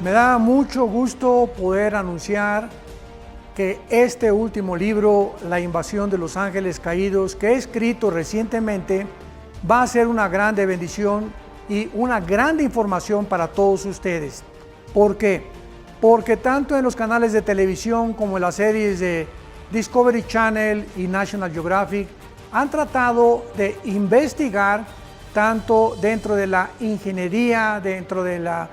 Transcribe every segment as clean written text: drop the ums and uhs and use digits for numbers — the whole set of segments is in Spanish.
Me da mucho gusto poder anunciar que este último libro, La invasión de los ángeles caídos, que he escrito recientemente, va a ser una grande bendición y una grande información para todos ustedes. ¿Por qué? Porque tanto en los canales de televisión como en las series de Discovery Channel y National Geographic han tratado de investigar tanto dentro de la ingeniería, dentro de la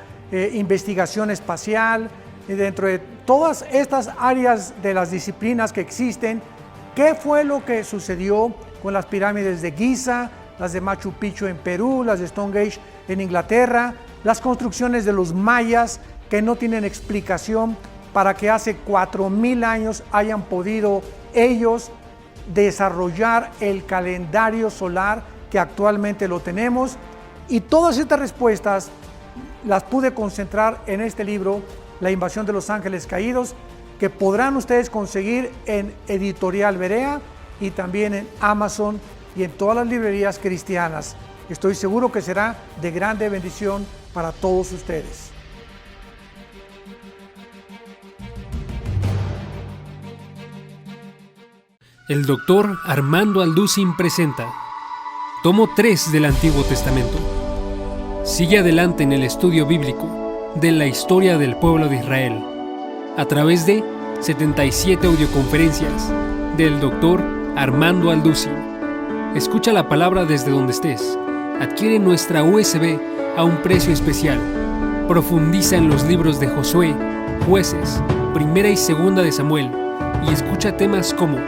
investigación espacial y dentro de todas estas áreas de las disciplinas que existen, qué fue lo que sucedió con las pirámides de Giza, las de Machu Picchu en Perú, las de Stonehenge en Inglaterra, las construcciones de los mayas que no tienen explicación para que hace 4000 años hayan podido ellos desarrollar el calendario solar que actualmente lo tenemos, y todas estas respuestas las pude concentrar en este libro, La invasión de los ángeles caídos, que podrán ustedes conseguir en Editorial Berea y también en Amazon y en todas las librerías cristianas. Estoy seguro que será de grande bendición para todos ustedes. El doctor Armando Alducin presenta Tomo 3 del Antiguo Testamento. Sigue adelante en el estudio bíblico de la historia del pueblo de Israel a través de 77 audioconferencias del doctor Armando Alducin. Escucha la palabra desde donde estés. Adquiere nuestra USB a un precio especial. Profundiza en los libros de Josué, Jueces, Primera y Segunda de Samuel y escucha temas como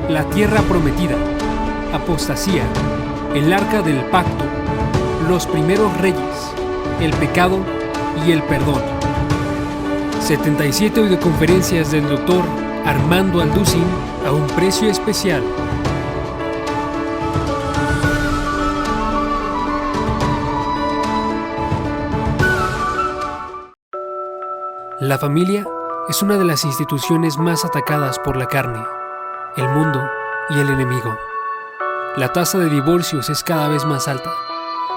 la tierra prometida, apostasía, el arca del pacto, los primeros reyes, el pecado y el perdón. 77 audioconferencias del doctor Armando Alducin a un precio especial. La familia es una de las instituciones más atacadas por la carne, el mundo y el enemigo. La tasa de divorcios es cada vez más alta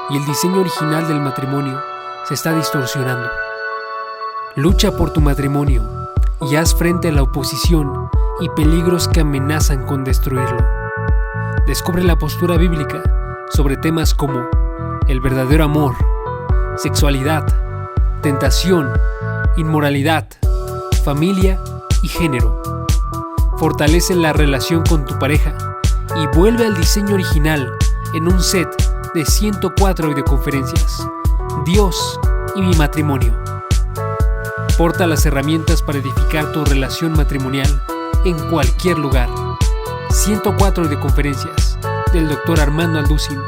y el diseño original del matrimonio se está distorsionando. Lucha por tu matrimonio y haz frente a la oposición y peligros que amenazan con destruirlo. Descubre la postura bíblica sobre temas como el verdadero amor, sexualidad, tentación, inmoralidad, familia y género. Fortalece la relación con tu pareja y vuelve al diseño original en un set de 104 videoconferencias. Dios y mi matrimonio. Porta las herramientas para edificar tu relación matrimonial en cualquier lugar. 104 videoconferencias del Dr. Armando Alducin.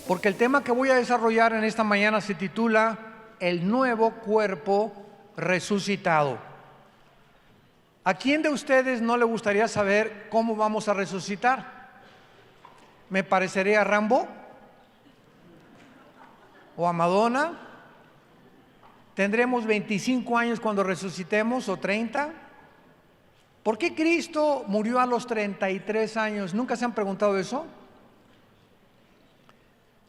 Porque el tema que voy a desarrollar en esta mañana se titula El nuevo cuerpo resucitado. ¿A quién de ustedes no le gustaría saber cómo vamos a resucitar? ¿Me parecería a Rambo? ¿O a Madonna? ¿Tendremos 25 años cuando resucitemos o 30? ¿Por qué Cristo murió a los 33 años? ¿Nunca se han preguntado eso?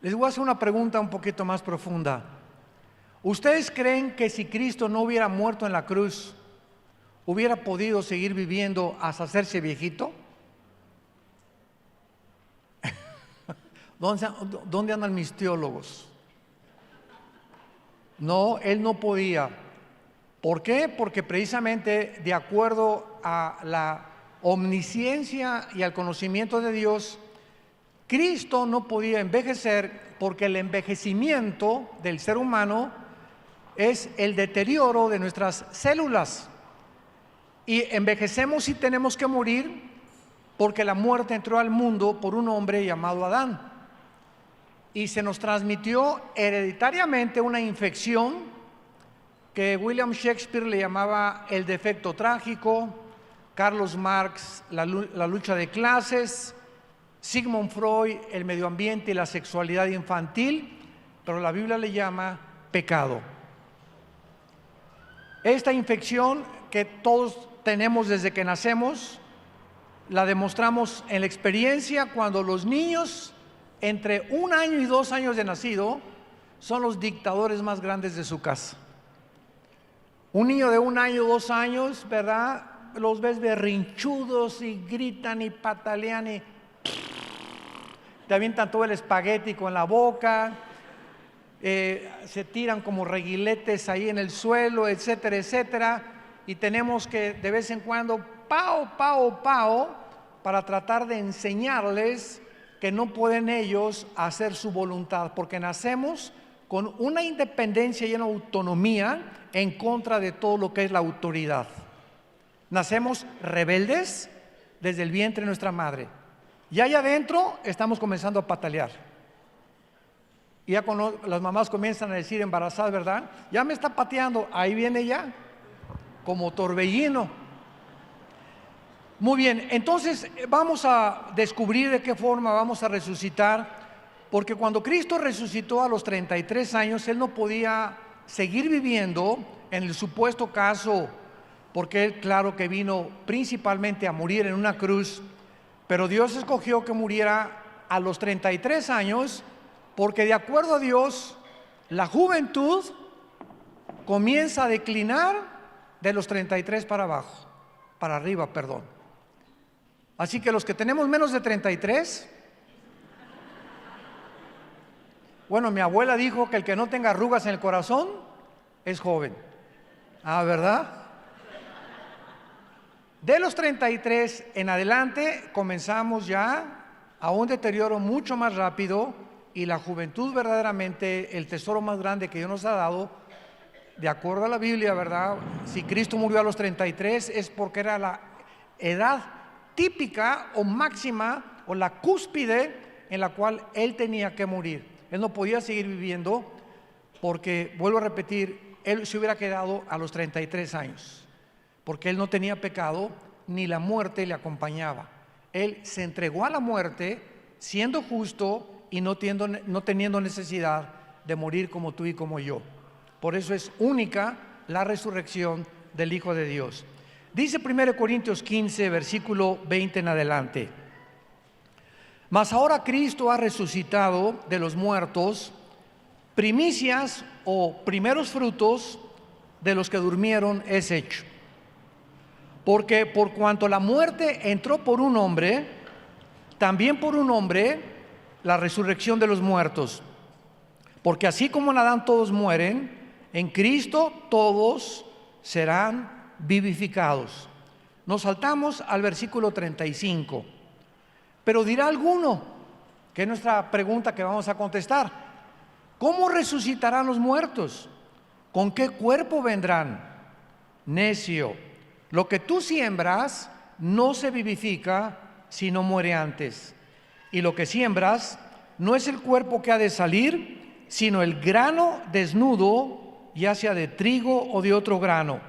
Les voy a hacer una pregunta un poquito más profunda. ¿Ustedes creen que si Cristo no hubiera muerto en la cruz, hubiera podido seguir viviendo hasta hacerse viejito? ¿Dónde andan mis teólogos? No, Él no podía. ¿Por qué? Porque precisamente de acuerdo a la omnisciencia y al conocimiento de Dios, Cristo no podía envejecer porque el envejecimiento del ser humano es el deterioro de nuestras células. Y envejecemos y tenemos que morir porque la muerte entró al mundo por un hombre llamado Adán. y se nos transmitió hereditariamente una infección que William Shakespeare le llamaba el defecto trágico, Carlos Marx la lucha de clases, Sigmund Freud el medio ambiente y la sexualidad infantil, pero la Biblia le llama pecado. Esta infección que todos tenemos desde que nacemos, la demostramos en la experiencia cuando los niños entre 1 año y 2 años de nacido son los dictadores más grandes de su casa. Un niño de 1 año, 2 años, ¿verdad? Los ves berrinchudos y gritan y patalean y te avientan todo el espagueti con la boca, se tiran como reguiletes ahí en el suelo, etcétera, etcétera, y tenemos que de vez en cuando pao para tratar de enseñarles que no pueden ellos hacer su voluntad, porque nacemos con una independencia y una autonomía en contra de todo lo que es la autoridad. Nacemos rebeldes desde el vientre de nuestra madre, y allá adentro estamos comenzando a patalear. Y ya cuando las mamás comienzan a decir embarazadas, ¿verdad? Ya me está pateando, ahí viene ya, como torbellino. Muy bien, entonces vamos a descubrir de qué forma vamos a resucitar, porque cuando Cristo resucitó a los 33 años, Él no podía seguir viviendo en el supuesto caso, porque Él, claro que vino principalmente a morir en una cruz, pero Dios escogió que muriera a los 33 años, porque de acuerdo a Dios, la juventud comienza a declinar de los 33 para arriba, perdón. Así que los que tenemos menos de 33, bueno, mi abuela dijo que el que no tenga arrugas en el corazón es joven. Ah, ¿verdad? De los 33 en adelante comenzamos ya a un deterioro mucho más rápido, y la juventud verdaderamente, el tesoro más grande que Dios nos ha dado, de acuerdo a la Biblia, ¿verdad? Si Cristo murió a los 33 es porque era la edad típica o máxima o la cúspide en la cual Él tenía que morir. Él no podía seguir viviendo porque, vuelvo a repetir, Él se hubiera quedado a los 33 años, porque Él no tenía pecado ni la muerte le acompañaba. Él se entregó a la muerte siendo justo y no teniendo necesidad de morir como tú y como yo. Por eso es única la resurrección del Hijo de Dios. Dice 1 Corintios 15, versículo 20 en adelante: mas ahora Cristo ha resucitado de los muertos, primicias o primeros frutos de los que durmieron es hecho. Porque por cuanto la muerte entró por un hombre, también por un hombre la resurrección de los muertos. Porque así como en Adán todos mueren, en Cristo todos serán vivificados. Nos saltamos al versículo 35. Pero dirá alguno, que es nuestra pregunta que vamos a contestar: ¿cómo resucitarán los muertos? ¿Con qué cuerpo vendrán? Necio, lo que tú siembras no se vivifica si no muere antes. Y lo que siembras no es el cuerpo que ha de salir, sino el grano desnudo, ya sea de trigo o de otro grano.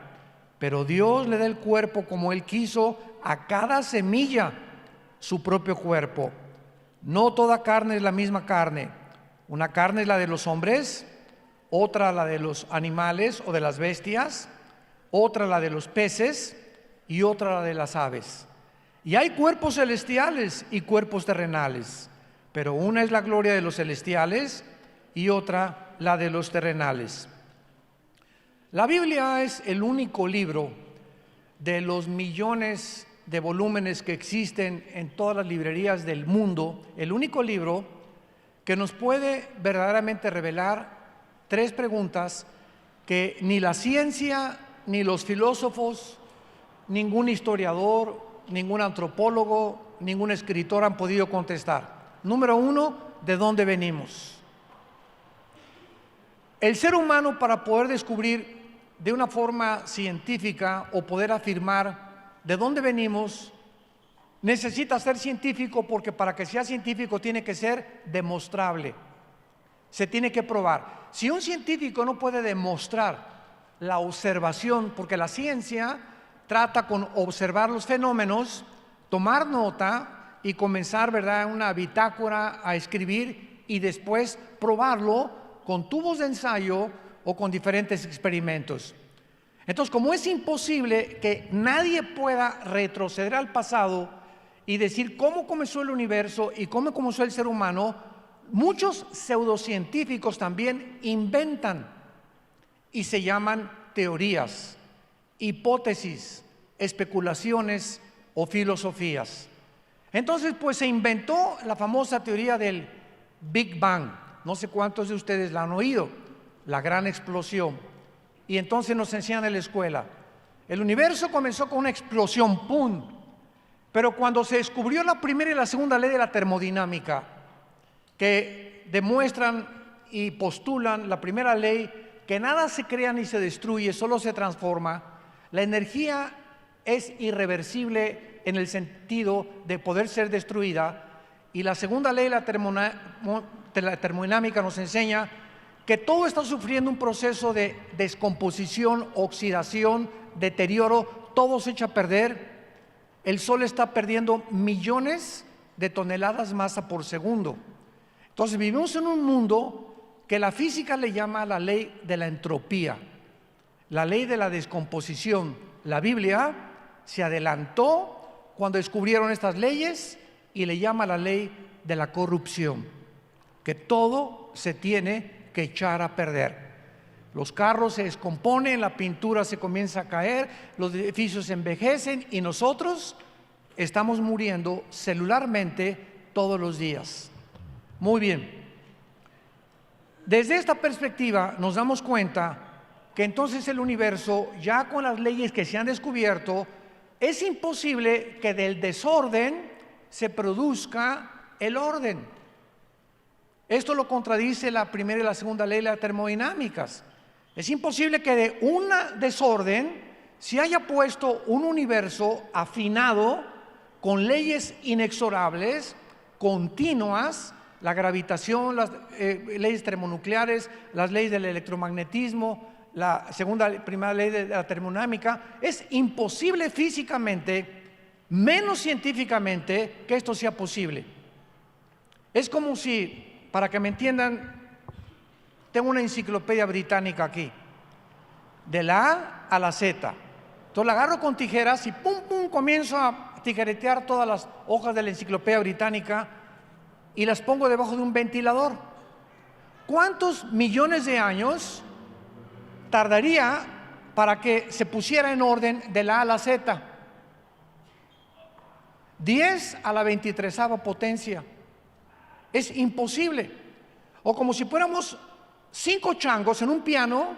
Pero Dios le da el cuerpo como Él quiso a cada semilla su propio cuerpo. No toda carne es la misma carne. Una carne es la de los hombres, otra la de los animales o de las bestias, otra la de los peces y otra la de las aves. Y hay cuerpos celestiales y cuerpos terrenales, pero una es la gloria de los celestiales y otra la de los terrenales. La Biblia es el único libro de los millones de volúmenes que existen en todas las librerías del mundo, el único libro que nos puede verdaderamente revelar 3 preguntas que ni la ciencia, ni los filósofos, ningún historiador, ningún antropólogo, ningún escritor han podido contestar. Número 1, ¿de dónde venimos? El ser humano, para poder descubrir de una forma científica o poder afirmar de dónde venimos, necesita ser científico, porque para que sea científico tiene que ser demostrable. Se tiene que probar. Si un científico no puede demostrar la observación, porque la ciencia trata con observar los fenómenos, tomar nota y comenzar, ¿verdad?, una bitácora a escribir y después probarlo con tubos de ensayo o con diferentes experimentos. Entonces, como es imposible que nadie pueda retroceder al pasado y decir cómo comenzó el universo y cómo comenzó el ser humano, muchos pseudocientíficos también inventan y se llaman teorías, hipótesis, especulaciones o filosofías. Entonces, pues se inventó la famosa teoría del Big Bang. No sé cuántos de ustedes la han oído, la gran explosión. Y entonces nos enseñan en la escuela. El universo comenzó con una explosión, ¡pum! Pero cuando se descubrió la primera y la segunda ley de la termodinámica, que demuestran y postulan la primera ley, que nada se crea ni se destruye, solo se transforma, la energía es irreversible en el sentido de poder ser destruida, y la segunda ley de la termodinámica nos enseña que todo está sufriendo un proceso de descomposición, oxidación, deterioro, todo se echa a perder. El Sol está perdiendo millones de toneladas masa por segundo. Entonces vivimos en un mundo que la física le llama la ley de la entropía, la ley de la descomposición. La Biblia se adelantó cuando descubrieron estas leyes y le llama la ley de la corrupción, que todo se tiene que echar a perder. Los carros se descomponen, la pintura se comienza a caer, los edificios se envejecen y nosotros estamos muriendo celularmente todos los días. Muy bien. Desde esta perspectiva nos damos cuenta que entonces el universo, ya con las leyes que se han descubierto, es imposible que del desorden se produzca el orden. Esto lo contradice la primera y la segunda ley de las termodinámicas. Es imposible que de un desorden se haya puesto un universo afinado con leyes inexorables, continuas, la gravitación, las leyes termonucleares, las leyes del electromagnetismo, la primera ley de la termodinámica. Es imposible físicamente, menos científicamente, que esto sea posible. Es como si, para que me entiendan, tengo una enciclopedia británica aquí, de la A a la Z. Entonces la agarro con tijeras y pum, pum, comienzo a tijeretear todas las hojas de la enciclopedia británica y las pongo debajo de un ventilador. ¿Cuántos millones de años tardaría para que se pusiera en orden de la A a la Z? 10 a la 23ª potencia. Es imposible. O como si fuéramos 5 changos en un piano,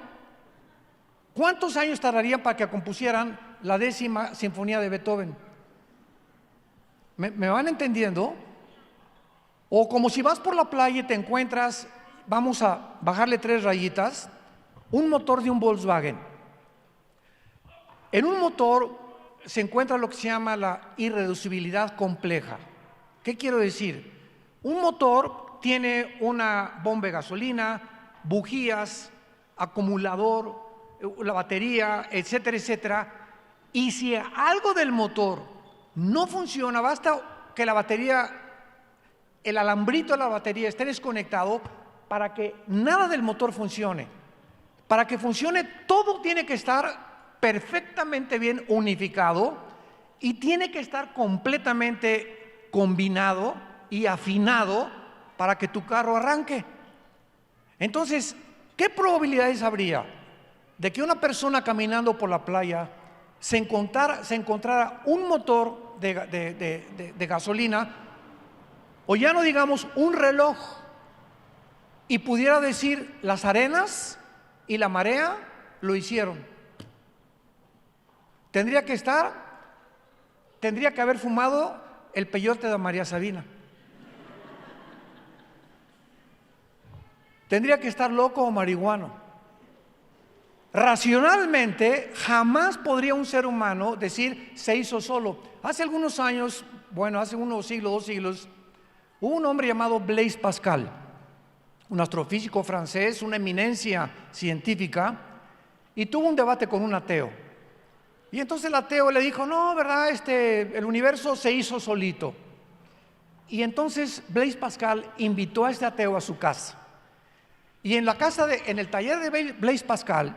¿cuántos años tardarían para que compusieran la 10ª sinfonía de Beethoven? ¿Me van entendiendo? O como si vas por la playa y te encuentras, vamos a bajarle 3 rayitas, un motor de un Volkswagen. En un motor se encuentra lo que se llama la irreducibilidad compleja. ¿Qué quiero decir? Un motor tiene una bomba de gasolina, bujías, acumulador, la batería, etcétera, etcétera. Y si algo del motor no funciona, basta que la batería, el alambrito de la batería esté desconectado para que nada del motor funcione. Para que funcione, todo tiene que estar perfectamente bien unificado y tiene que estar completamente combinado y afinado para que tu carro arranque. Entonces, ¿qué probabilidades habría de que una persona caminando por la playa se encontrara un motor de gasolina, o ya no digamos un reloj, y pudiera decir las arenas y la marea lo hicieron? Tendría que haber fumado el peyote de María Sabina. Tendría que estar loco o marihuano. Racionalmente, jamás podría un ser humano decir se hizo solo. Hace algunos años, bueno, hace unos siglos, 2 siglos, hubo un hombre llamado Blaise Pascal. un astrofísico francés, una eminencia científica, y tuvo un debate con un ateo. Y entonces el ateo le dijo, no, ¿verdad? El universo se hizo solito. Y entonces Blaise Pascal invitó a este ateo a su casa. Y en el taller de Blaise Pascal,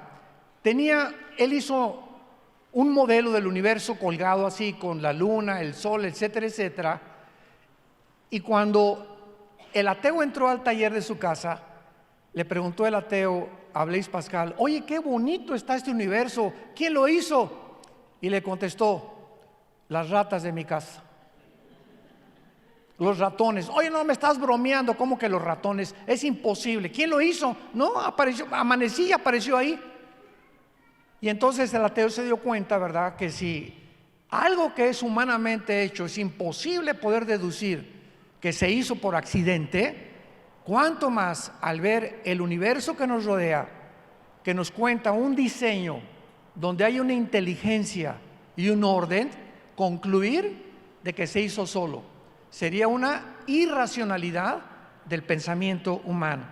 él hizo un modelo del universo colgado así, con la luna, el sol, etcétera, etcétera. Y cuando el ateo entró al taller de su casa, le preguntó el ateo a Blaise Pascal, oye, qué bonito está este universo, ¿quién lo hizo? Y le contestó, las ratas de mi casa. Los ratones. Oye, no me estás bromeando, ¿cómo que los ratones? Es imposible. ¿Quién lo hizo? No, amanecí y apareció ahí. Y entonces el ateo se dio cuenta, ¿verdad?, que si algo que es humanamente hecho es imposible poder deducir que se hizo por accidente, cuánto más al ver el universo que nos rodea, que nos cuenta un diseño donde hay una inteligencia y un orden, concluir de que se hizo solo. Sería una irracionalidad del pensamiento humano.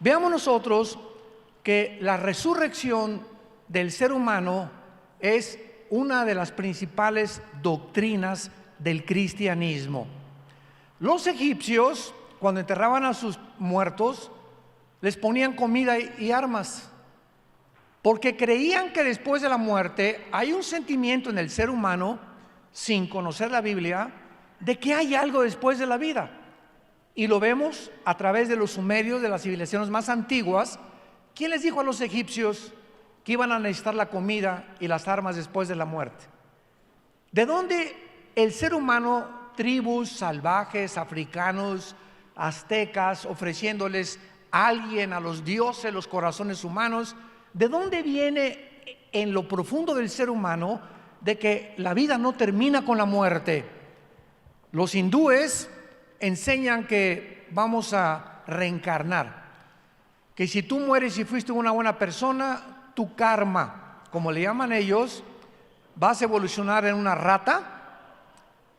Veamos nosotros que la resurrección del ser humano es una de las principales doctrinas del cristianismo. Los egipcios, cuando enterraban a sus muertos, les ponían comida y armas, porque creían que después de la muerte hay un sentimiento en el ser humano, sin conocer la Biblia, de que hay algo después de la vida. Y lo vemos a través de los sumerios, de las civilizaciones más antiguas. ¿Quién les dijo a los egipcios que iban a necesitar la comida y las armas después de la muerte? ¿De dónde el ser humano, tribus salvajes, africanos, aztecas, ofreciéndoles a alguien, a los dioses, los corazones humanos, de dónde viene en lo profundo del ser humano de que la vida no termina con la muerte? Los hindúes enseñan que vamos a reencarnar, que si tú mueres y fuiste una buena persona, tu karma, como le llaman ellos, vas a evolucionar en una rata,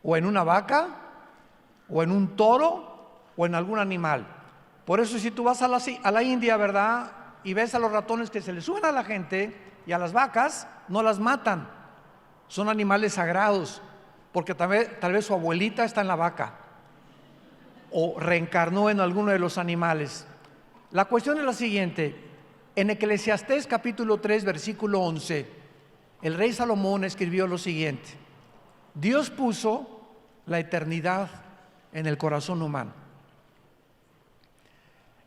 o en una vaca, o en un toro, o en algún animal. Por eso si tú vas a la India, ¿verdad?, y ves a los ratones que se les suben a la gente y a las vacas, no las matan, son animales sagrados, porque tal vez su abuelita está en la vaca o reencarnó en alguno de los animales. La cuestión es la siguiente: en Eclesiastés capítulo 3 versículo 11, el rey Salomón escribió lo siguiente: Dios puso la eternidad en el corazón humano.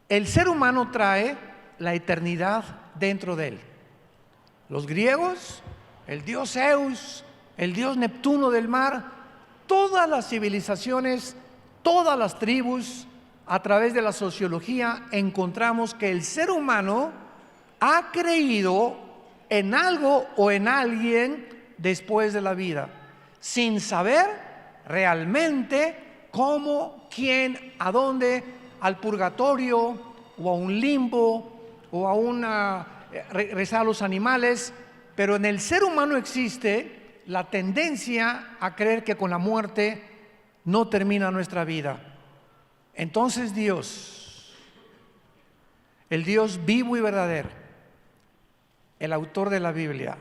El ser humano trae la eternidad dentro de él. Los griegos, el dios Zeus, el dios Neptuno del mar, todas las civilizaciones, todas las tribus, a través de la sociología encontramos que el ser humano ha creído en algo o en alguien después de la vida, sin saber realmente cómo, quién, a dónde, al purgatorio o a un limbo o a regresar a los animales. Pero en el ser humano existe la tendencia a creer que con la muerte no termina nuestra vida. Entonces Dios, el Dios vivo y verdadero, el autor de la Biblia,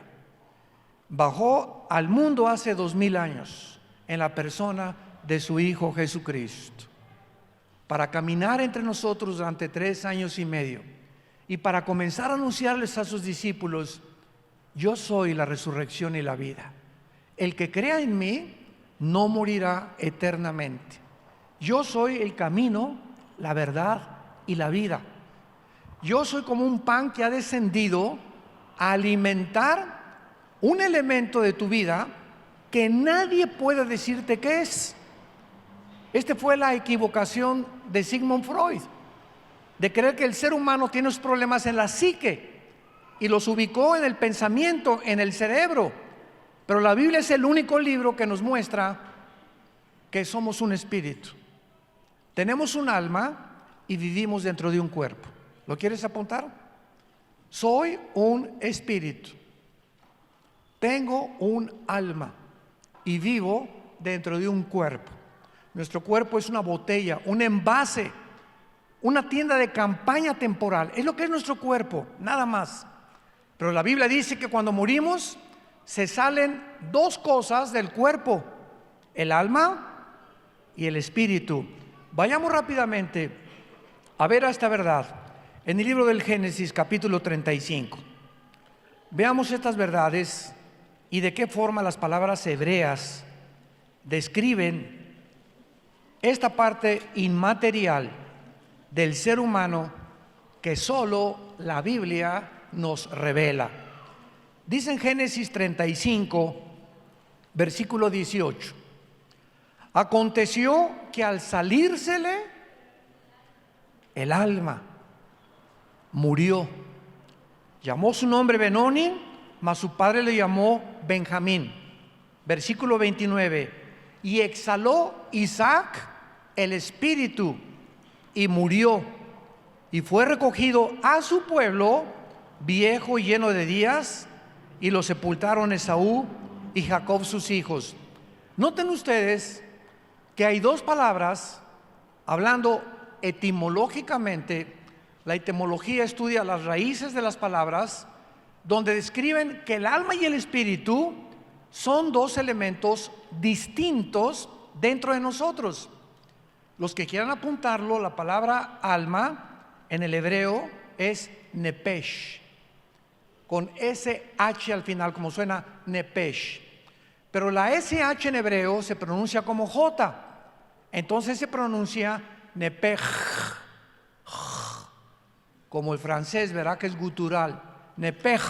bajó al mundo hace 2000 años en la persona de su Hijo Jesucristo, para caminar entre nosotros durante 3 años y medio y para comenzar a anunciarles a sus discípulos: yo soy la resurrección y la vida. El que crea en mí no morirá eternamente. Yo soy el camino, la verdad y la vida. Yo soy como un pan que ha descendido a alimentar un elemento de tu vida que nadie puede decirte qué es. Esta fue la equivocación de Sigmund Freud, de creer que el ser humano tiene los problemas en la psique y los ubicó en el pensamiento, en el cerebro. Pero la Biblia es el único libro que nos muestra que somos un espíritu. Tenemos un alma y vivimos dentro de un cuerpo. ¿Lo quieres apuntar? Soy un espíritu. Tengo un alma y vivo dentro de un cuerpo. Nuestro cuerpo es una botella, un envase una tienda de campaña temporal. Es lo que es nuestro cuerpo, nada más. Pero la Biblia dice que cuando morimos se salen dos cosas del cuerpo: el alma y el espíritu. Vayamos rápidamente a ver esta verdad en el libro del Génesis, capítulo 35. Veamos estas verdades y de qué forma las palabras hebreas describen esta parte inmaterial del ser humano que solo la Biblia nos revela. Dice en Génesis 35, versículo 18: aconteció que al salírsele el alma, murió. Llamó su nombre Benoni, mas su padre le llamó Benjamín. Versículo 29: y exhaló Isaac el espíritu y murió, y fue recogido a su pueblo, viejo y lleno de días, y lo sepultaron Esaú y Jacob sus hijos. Noten ustedes que hay dos palabras, hablando etimológicamente. La etimología estudia las raíces de las palabras, donde describen que el alma y el espíritu son dos elementos distintos dentro de nosotros. Los que quieran apuntarlo, la palabra alma en el hebreo es nepesh, con SH al final, como suena nepesh. Pero la SH en hebreo se pronuncia como J, entonces se pronuncia nepej, como el francés, ¿verdad? Que es gutural, nepej.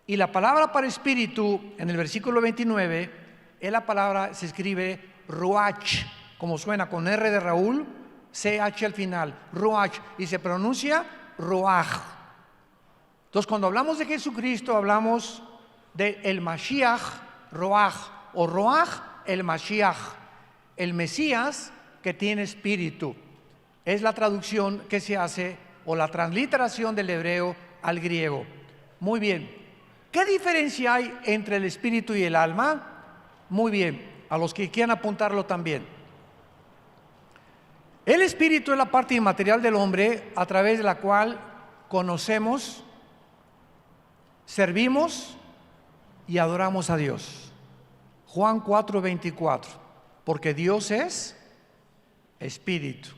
Y la palabra para espíritu en el versículo 29 es la palabra, se escribe ruach, como suena, con R de Raúl, CH al final, ruach, y se pronuncia ruach. Entonces, cuando hablamos de Jesucristo, hablamos de el Mashiach, ruach, o ruach, el Mashiach, el Mesías que tiene espíritu. Es la traducción que se hace, o la transliteración del hebreo al griego. Muy bien. ¿Qué diferencia hay entre el espíritu y el alma? Muy bien, a los que quieran apuntarlo también. El espíritu es la parte inmaterial del hombre a través de la cual conocemos, servimos y adoramos a Dios. Juan 4:24, porque Dios es espíritu.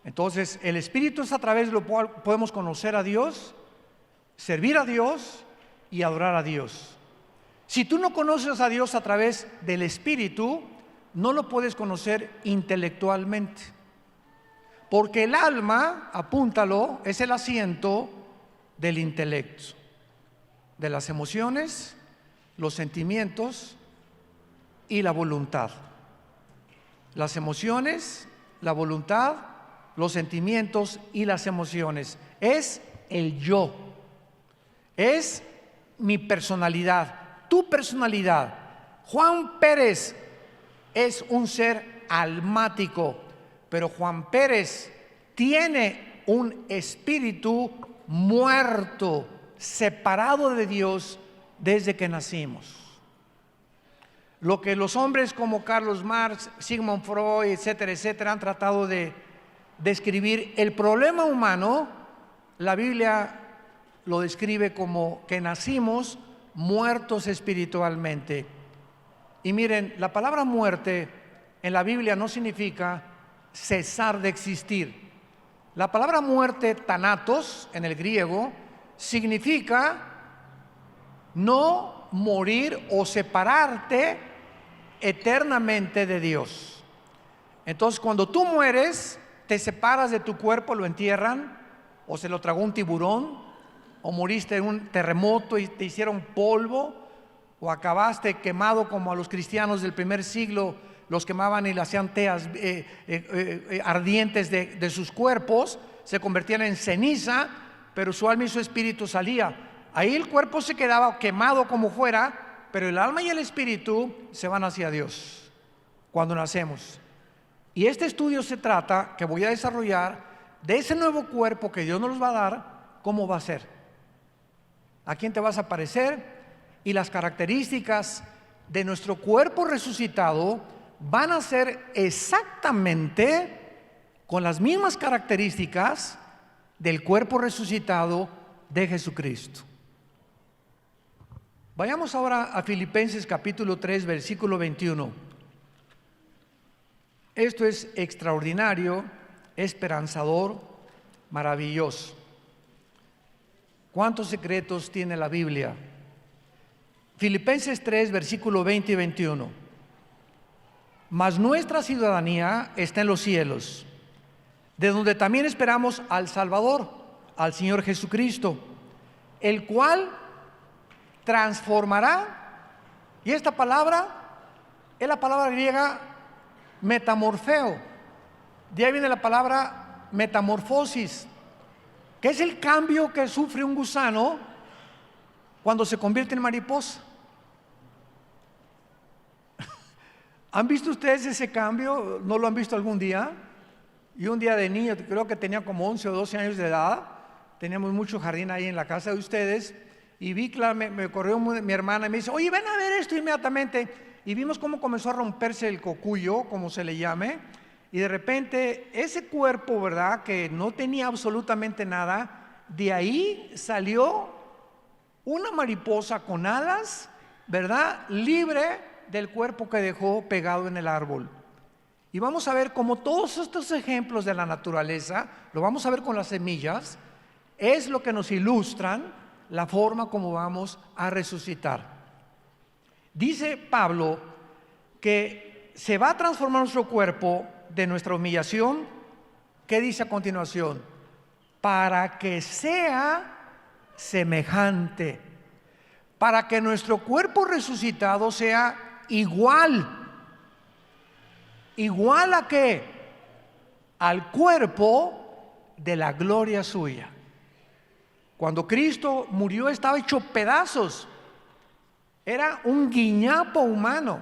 Entonces, el espíritu es a través de lo cual podemos conocer a Dios, servir a Dios y adorar a Dios. Si tú no conoces a Dios a través del espíritu, no lo puedes conocer intelectualmente, porque el alma, apúntalo, es el asiento del intelecto, de las emociones, los sentimientos y la voluntad. Las emociones, la voluntad, los sentimientos y las emociones. Es el yo, es mi personalidad, tu personalidad. Juan Pérez es un ser almático, pero Juan Pérez tiene un espíritu muerto, separado de Dios desde que nacimos. Lo que los hombres como Carlos Marx, Sigmund Freud, etcétera, etcétera, han tratado de describir el problema humano, la Biblia lo describe como que nacimos muertos espiritualmente. Y miren, la palabra muerte en la Biblia no significa cesar de existir. La palabra muerte, thanatos, en el griego, significa no morir o separarte eternamente de Dios. Entonces, cuando tú mueres, te separas de tu cuerpo, lo entierran, o se lo tragó un tiburón, o moriste en un terremoto y te hicieron polvo, o acabaste quemado como a los cristianos del primer siglo, los quemaban y le hacían teas ardientes de sus cuerpos, se convertían en ceniza, pero su alma y su espíritu salía. Ahí el cuerpo se quedaba quemado como fuera, pero el alma y el espíritu se van hacia Dios cuando nacemos. Y este estudio se trata, que voy a desarrollar, de ese nuevo cuerpo que Dios nos va a dar, cómo va a ser, a quién te vas a parecer, y las características de nuestro cuerpo resucitado van a ser exactamente con las mismas características del cuerpo resucitado de Jesucristo. Vayamos ahora a Filipenses capítulo 3, versículo 21. Esto es extraordinario, esperanzador, maravilloso. ¿Cuántos secretos tiene la Biblia? Filipenses 3, versículo 20 y 21. Mas nuestra ciudadanía está en los cielos, de donde también esperamos al Salvador, al Señor Jesucristo, el cual transformará, y esta palabra es la palabra griega metamorfeo. De ahí viene la palabra metamorfosis, que es el cambio que sufre un gusano cuando se convierte en mariposa. ¿Han visto ustedes ese cambio? ¿No lo han visto algún día? Y un día de niño, creo que tenía como 11 o 12 años de edad, teníamos mucho jardín ahí en la casa de ustedes, y vi, claro, me corrió mi hermana y me dice, oye, ven a ver esto inmediatamente. Y vimos cómo comenzó a romperse el cocuyo, como se le llame, y de repente ese cuerpo, ¿verdad?, que no tenía absolutamente nada, de ahí salió una mariposa con alas, ¿verdad?, libre del cuerpo que dejó pegado en el árbol. Y vamos a ver cómo todos estos ejemplos de la naturaleza, lo vamos a ver con las semillas, es lo que nos ilustran la forma como vamos a resucitar. Dice Pablo que se va a transformar nuestro cuerpo de nuestra humillación. ¿Qué dice a continuación? Para que sea semejante, para que nuestro cuerpo resucitado sea igual. ¿Igual a qué? Al cuerpo de la gloria suya. Cuando Cristo murió estaba hecho pedazos. Era un guiñapo humano.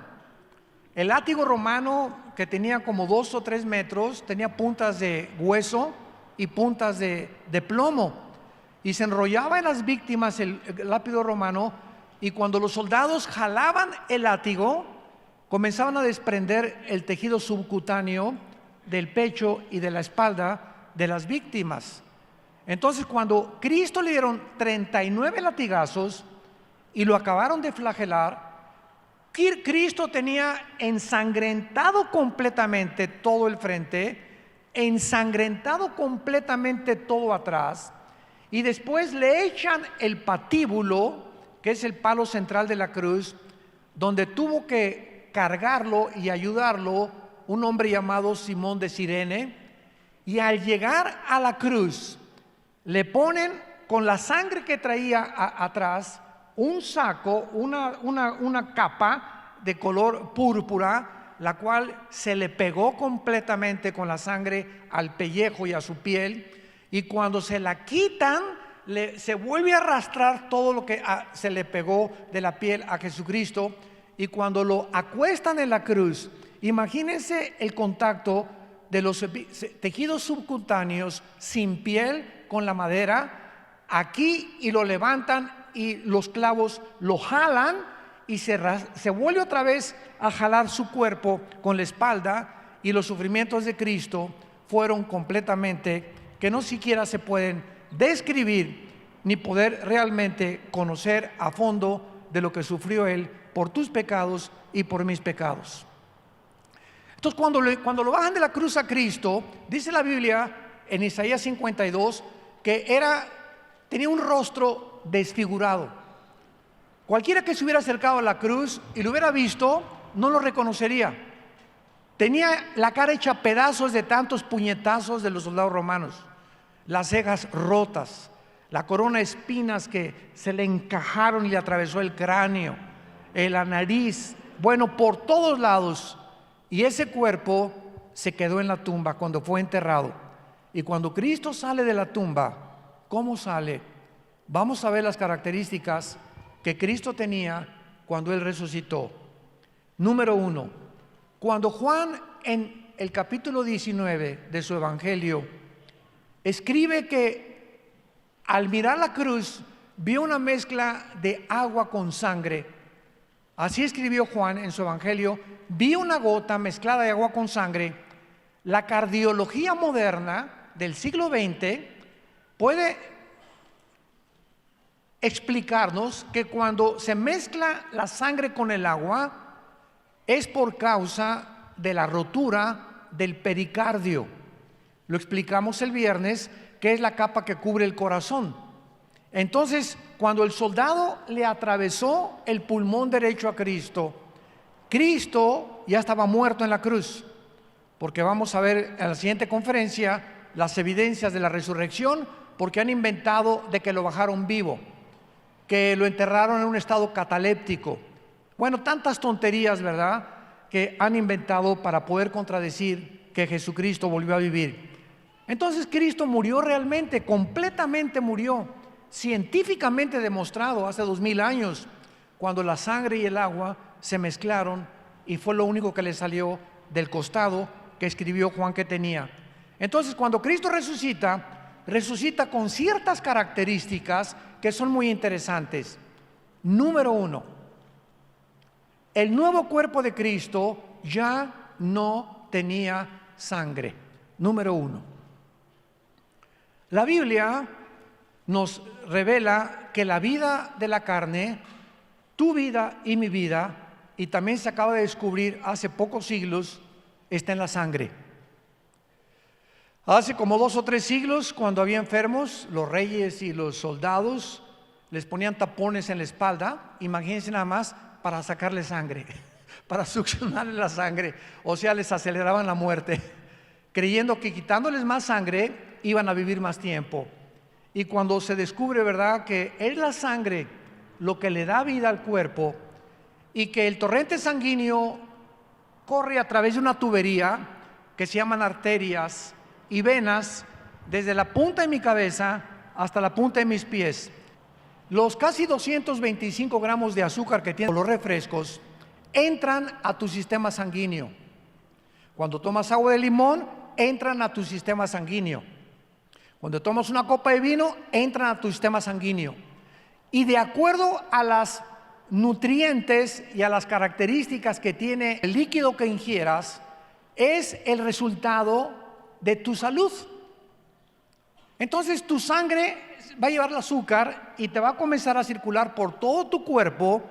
El látigo romano, que tenía como 2 o 3 metros, tenía puntas de hueso y puntas de plomo. Y se enrollaba en las víctimas el látigo romano, y cuando los soldados jalaban el látigo, comenzaban a desprender el tejido subcutáneo del pecho y de la espalda de las víctimas. Entonces, cuando Cristo le dieron 39 latigazos y lo acabaron de flagelar, Cristo tenía ensangrentado completamente todo el frente, ensangrentado completamente todo atrás, y después le echan el patíbulo, que es el palo central de la cruz, donde tuvo que cargarlo y ayudarlo un hombre llamado Simón de Cirene, y al llegar a la cruz, le ponen con la sangre que traía atrás un saco, una capa de color púrpura, la cual se le pegó completamente con la sangre al pellejo y a su piel, y cuando se la quitan, se vuelve a arrastrar todo lo que se le pegó de la piel a Jesucristo, y cuando lo acuestan en la cruz, imagínense el contacto de los tejidos subcutáneos sin piel con la madera aquí, y lo levantan y los clavos lo jalan y se vuelve otra vez a jalar su cuerpo con la espalda, y los sufrimientos de Cristo fueron completamente, que no siquiera se pueden describir ni poder realmente conocer a fondo de lo que sufrió Él por tus pecados y por mis pecados. Entonces, cuando lo bajan de la cruz a Cristo, dice la Biblia en Isaías 52 que tenía un rostro desfigurado. Cualquiera que se hubiera acercado a la cruz y lo hubiera visto, no lo reconocería. Tenía la cara hecha pedazos de tantos puñetazos de los soldados romanos, las cejas rotas, la corona de espinas que se le encajaron y le atravesó el cráneo, la nariz, bueno, por todos lados. Y ese cuerpo se quedó en la tumba cuando fue enterrado. Y cuando Cristo sale de la tumba, ¿cómo sale? Vamos a ver las características que Cristo tenía cuando Él resucitó. Número 1, cuando Juan en el capítulo 19 de su evangelio escribe que al mirar la cruz vio una mezcla de agua con sangre. Así escribió Juan en su evangelio: vi una gota mezclada de agua con sangre. La cardiología moderna del siglo XX puede explicarnos que cuando se mezcla la sangre con el agua es por causa de la rotura del pericardio. Lo explicamos el viernes, que es la capa que cubre el corazón. Entonces, cuando el soldado le atravesó el pulmón derecho a Cristo, Cristo ya estaba muerto en la cruz, porque vamos a ver en la siguiente conferencia las evidencias de la resurrección, porque han inventado de que lo bajaron vivo, que lo enterraron en un estado cataléptico. Bueno, tantas tonterías, ¿verdad?, que han inventado para poder contradecir que Jesucristo volvió a vivir. Entonces Cristo murió realmente, completamente murió, científicamente demostrado hace 2000 años, cuando la sangre y el agua se mezclaron y fue lo único que le salió del costado que escribió Juan que tenía. Entonces, cuando Cristo resucita, resucita con ciertas características que son muy interesantes. Número 1, el nuevo cuerpo de Cristo ya no tenía sangre. Número 1. La Biblia nos revela que la vida de la carne, tu vida y mi vida, y también se acaba de descubrir hace pocos siglos, está en la sangre. Hace como 2 o 3 siglos, cuando había enfermos, los reyes y los soldados les ponían tapones en la espalda, imagínense nada más, para sacarle sangre, para succionarle la sangre, o sea, les aceleraban la muerte, creyendo que quitándoles más sangre iban a vivir más tiempo. Y cuando se descubre, ¿verdad?, que es la sangre lo que le da vida al cuerpo y que el torrente sanguíneo corre a través de una tubería que se llaman arterias y venas desde la punta de mi cabeza hasta la punta de mis pies. Los casi 225 gramos de azúcar que tienen los refrescos entran a tu sistema sanguíneo. Cuando tomas agua de limón, entran a tu sistema sanguíneo. Cuando tomas una copa de vino, entran a tu sistema sanguíneo. Y de acuerdo a las nutrientes y a las características que tiene el líquido que ingieras, es el resultado de tu salud. Entonces tu sangre va a llevar el azúcar y te va a comenzar a circular por todo tu cuerpo,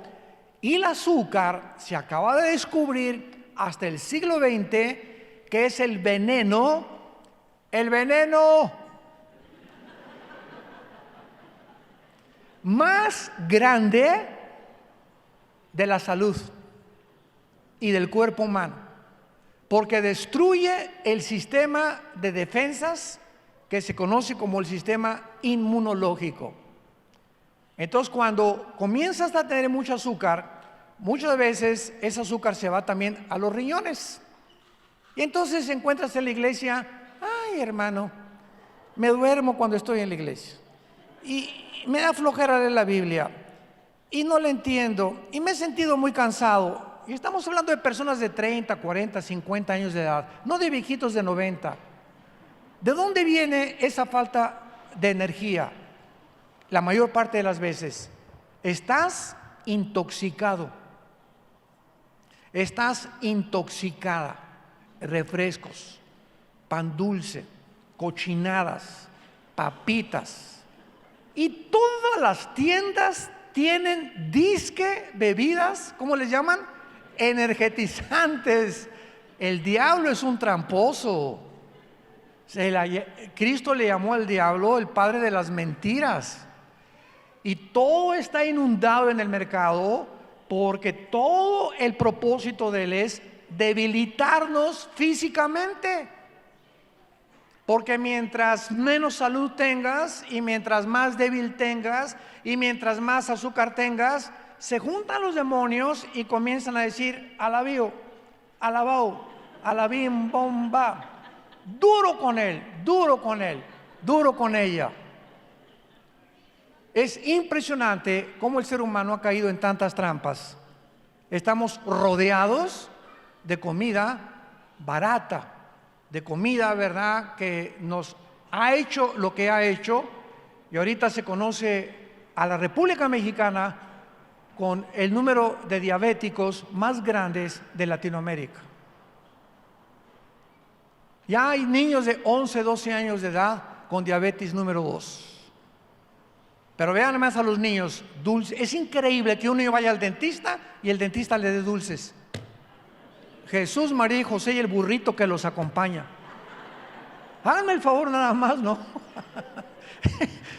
y el azúcar se acaba de descubrir hasta el siglo XX que es el veneno más grande de la salud y del cuerpo humano, porque destruye el sistema de defensas que se conoce como el sistema inmunológico. Entonces, cuando comienzas a tener mucho azúcar, muchas veces ese azúcar se va también a los riñones. Y entonces encuentras en la iglesia, ay hermano, me duermo cuando estoy en la iglesia y me da flojera leer la Biblia y no la entiendo y me he sentido muy cansado. Y estamos hablando de personas de 30, 40, 50 años de edad, no de viejitos de 90. ¿De dónde viene esa falta de energía? La mayor parte de las veces estás intoxicado, estás intoxicada. Refrescos, pan dulce, cochinadas, papitas, y todas las tiendas tienen disque bebidas, ¿cómo les llaman? Energetizantes. El diablo es un tramposo. Cristo le llamó al diablo el padre de las mentiras. Y todo está inundado en el mercado porque todo el propósito de él es debilitarnos físicamente. Porque mientras menos salud tengas y mientras más débil tengas y mientras más azúcar tengas, se juntan los demonios y comienzan a decir alabío, alabao, alabim, bomba. Duro con él, duro con él, duro con ella. Es impresionante cómo el ser humano ha caído en tantas trampas. Estamos rodeados de comida barata, de comida, ¿verdad?, que nos ha hecho lo que ha hecho, y ahorita se conoce a la República Mexicana con el número de diabéticos más grandes de Latinoamérica. Ya hay niños de 11, 12 años de edad con diabetes número 2. Pero vean más a los niños, dulces. Es increíble que un niño vaya al dentista y el dentista le dé dulces. Jesús, María y José y el burrito que los acompaña. Háganme el favor nada más, ¿no?